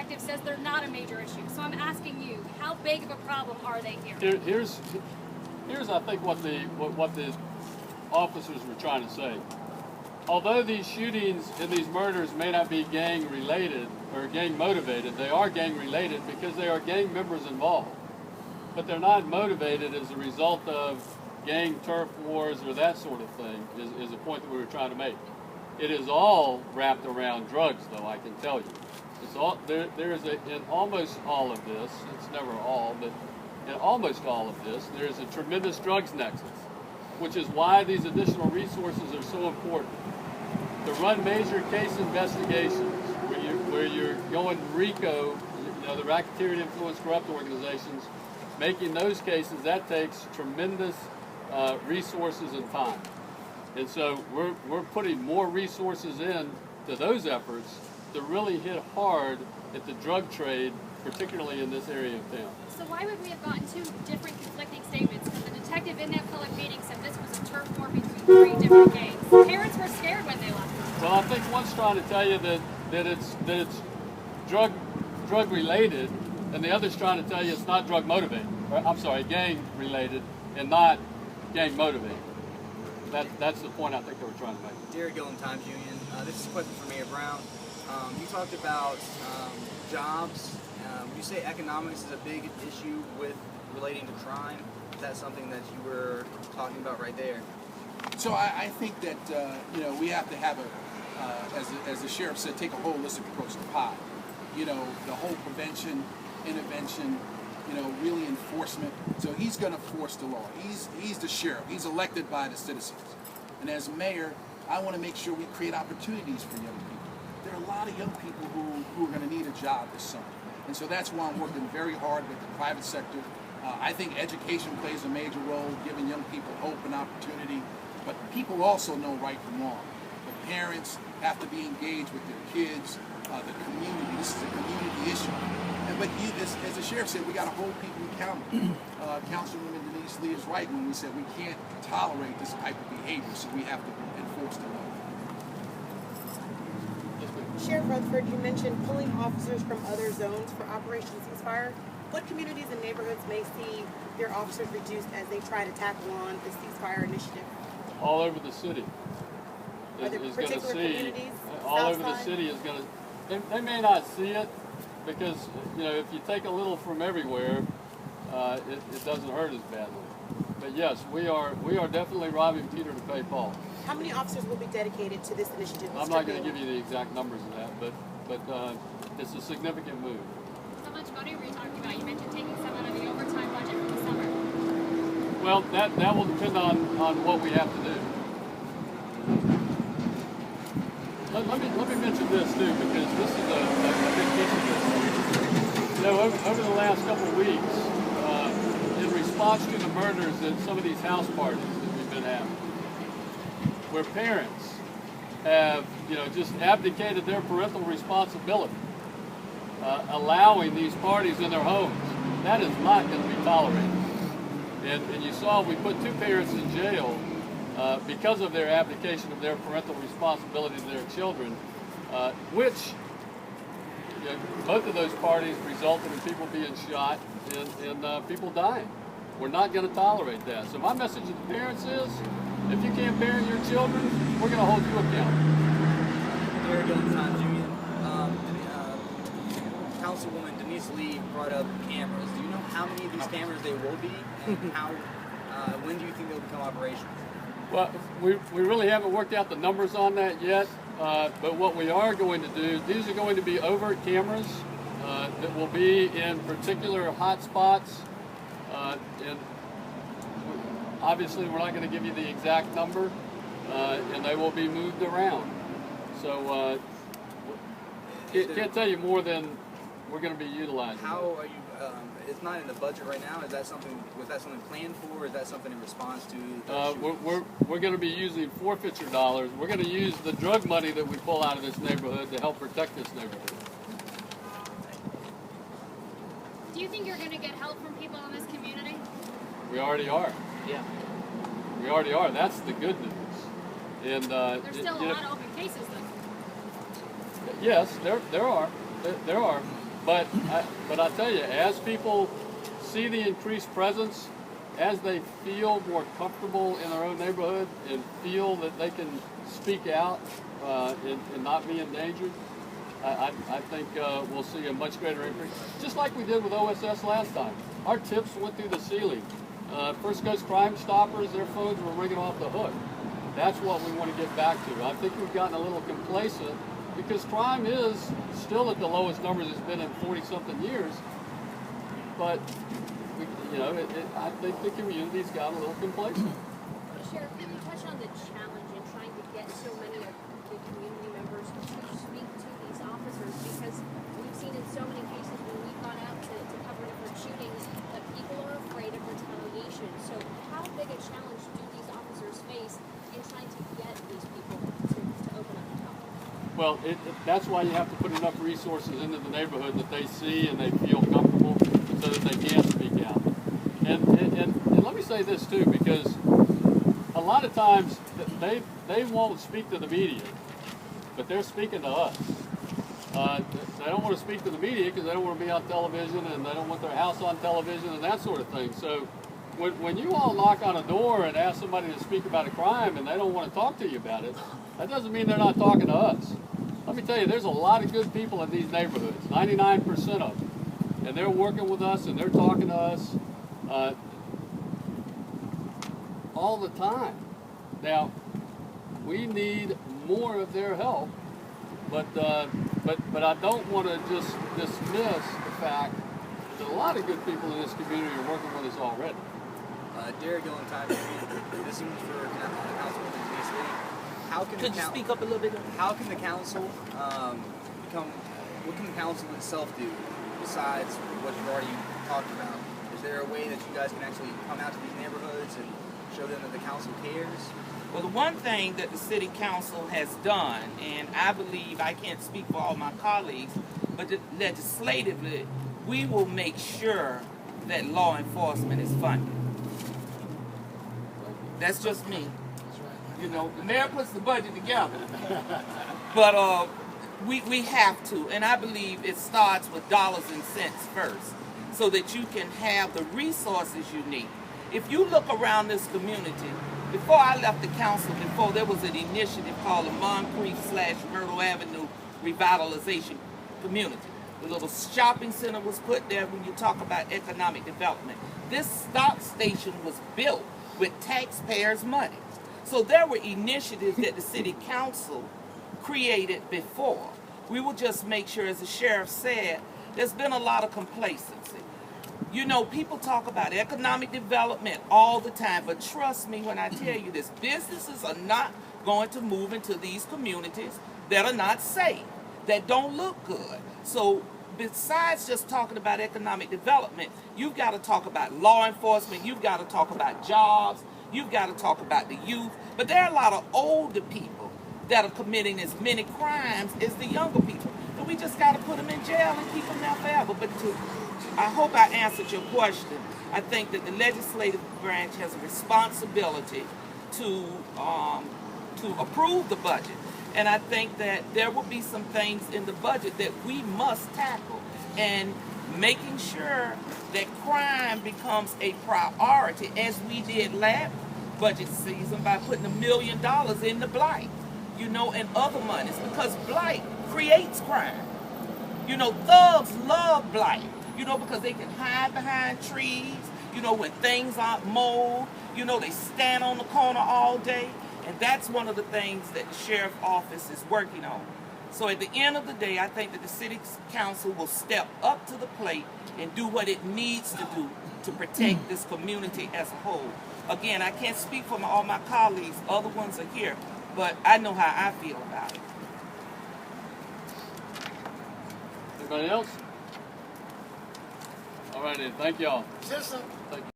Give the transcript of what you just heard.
detective says they're not a major issue. So I'm asking you, how big of a problem are they here? Here's I think what the officers were trying to say. Although these shootings and these murders may not be gang related or gang motivated, they are gang related because there are gang members involved. But they're not motivated as a result of gang turf wars or that sort of thing, is a point that we were trying to make. It is all wrapped around drugs, though, I can tell you. It's all, in almost all of this, it's never all, but in almost all of this, there's a tremendous drugs nexus, which is why these additional resources are so important. To run major case investigations, where you're going RICO, the Racketeering Influence Corrupt Organizations, making those cases, that takes tremendous resources and time. And so we're putting more resources in to those efforts to really hit hard at the drug trade, particularly in this area of town. So why would we have gotten two different conflicting statements? Because the detective in that public meeting said this was a turf war between 3 different gangs. Parents were scared when they left. Well, I think one's trying to tell you that it's drug related, and the other's trying to tell you it's not drug motivated. I'm sorry, gang related and not gang motivated. That's the point I think they were trying to make. Dear Gillen Times Union, this is a question for Mayor Brown. You talked about jobs. You say economics is a big issue with relating to crime. Is that something that you were talking about right there? So I think that we have to have as the sheriff said, take a holistic approach to pie. The whole prevention, intervention, really enforcement. So he's going to force the law. He's the sheriff. He's elected by the citizens. And as mayor, I want to make sure we create opportunities for young people. There are a lot of young people who are going to need a job this summer. And so that's why I'm working very hard with the private sector. I think education plays a major role, giving young people hope and opportunity. But people also know right from wrong. The parents have to be engaged with their kids. The community, this is a community issue. But as the sheriff said, we got to hold people accountable. Councilwoman Denise Lee is right when we said we can't tolerate this type of behavior, so we have to enforce the law. Sheriff Rutherford, you mentioned pulling officers from other zones for Operation Ceasefire. What communities and neighborhoods may see their officers reduced as they try to tackle on the ceasefire initiative? All over the city Are there is going to particular see. communities? All over the city is going to. They may not see it because if you take a little from everywhere, it doesn't hurt as badly. But yes, we are definitely robbing Peter to pay Paul. How many officers will be dedicated to this initiative? I'm not going to give you the exact numbers of that, but it's a significant move. How much money were you talking about? You mentioned taking some out of the overtime budget for the summer. Well, that will depend on what we have to do. Let me mention this too, because this is a big piece of this. Over the last couple of weeks, in response to the murders at some of these house parties that we've been having, where parents have just abdicated their parental responsibility, allowing these parties in their homes, that is not going to be tolerated. And you saw we put 2 parents in jail because of their abdication of their parental responsibility to their children, which both of those parties resulted in people being shot and people dying. We're not going to tolerate that. So my message to the parents is, if you can't parent your children, we're going to hold you accountable. Dear Gillen Times Union, Councilwoman Denise Lee brought up cameras. Do you know how many of these cameras there will be, and when do you think they'll become operational? Well, we really haven't worked out the numbers on that yet, but what we are going to do, these are going to be overt cameras that will be in particular hot spots, and obviously we're not going to give you the exact number, and they will be moved around. So can't tell you more than we're going to be utilizing. How are you? It's not in the budget right now. Was that something planned for? Or is that something in response to? We're going to be using forfeiture dollars. We're going to use the drug money that we pull out of this neighborhood to help protect this neighborhood. Do you think you're going to get help from people in this community? We already are. Yeah. We already are. That's the good news. And there's still a lot of open cases, though. Yes, there are. There are. But I tell you, as people see the increased presence, as they feel more comfortable in their own neighborhood and feel that they can speak out and not be endangered, I think we'll see a much greater increase. Just like we did with OSS last time. Our tips went through the ceiling. First Coast Crime Stoppers, their phones were ringing off the hook. That's what we want to get back to. I think we've gotten a little complacent because crime is still at the lowest numbers it's been in 40-something years. But, I think the community's got a little complacent. Sheriff, can you touch on the challenge in trying to get so many of the community members to speak to these officers? Because we've seen in so many cases when we've gone out to cover different shootings that people are afraid of retaliation. So how big a challenge do these officers face in trying to get these people to open up and talk? Well, that's why you have to put enough resources into the neighborhood that they see and they feel comfortable so that they can speak out. And let me say this too, because a lot of times they won't speak to the media, but they're speaking to us. They don't want to speak to the media because they don't want to be on television and they don't want their house on television and that sort of thing. So when you all knock on a door and ask somebody to speak about a crime and they don't want to talk to you about it, that doesn't mean they're not talking to us. Let me tell you, there's a lot of good people in these neighborhoods, 99% of them. And they're working with us and they're talking to us all the time. Now, we need more of their help, but I don't want to just dismiss the fact that a lot of good people in this community are working with us already. Derek Gillentine, this is for Councilwoman Denise Lee. Could you speak up a little bit? How can the council what can the council itself do besides what you've already talked about? Is there a way that you guys can actually come out to these neighborhoods and show them that the council cares? Well, the one thing that the city council has done, and I believe, I can't speak for all my colleagues, but legislatively, we will make sure that law enforcement is funded. That's just me. You know, the mayor puts the budget together. But we have to, and I believe it starts with dollars and cents first, so that you can have the resources you need. If you look around this community, before I left the council, there was an initiative called the Moncrief/Myrtle Avenue Revitalization Community. The little shopping center was put there when you talk about economic development. This stop station was built with taxpayers' money. So there were initiatives that the city council created before. We will just make sure, as the sheriff said, there's been a lot of complacency. You know, people talk about economic development all the time, but trust me when I tell you this, businesses are not going to move into these communities that are not safe, that don't look good. So besides just talking about economic development, you've got to talk about law enforcement, you've got to talk about jobs, you've got to talk about the youth. But there are a lot of older people that are committing as many crimes as the younger people. And we just got to put them in jail and keep them there forever. But I hope I answered your question. I think that the legislative branch has a responsibility to approve the budget. And I think that there will be some things in the budget that we must tackle. And making sure that crime becomes a priority, as we did last budget season by putting $1 million into blight, you know, and other monies, because blight creates crime. You know, thugs love blight, you know, because they can hide behind trees, you know, when things aren't mowed, you know, they stand on the corner all day. And that's one of the things that the sheriff's office is working on. So at the end of the day, I think that the city council will step up to the plate and do what it needs to do to protect this community as a whole. Again, I can't speak for all my colleagues, other ones are here, but I know how I feel about it. Anybody else? All right then, thank y'all. Is there some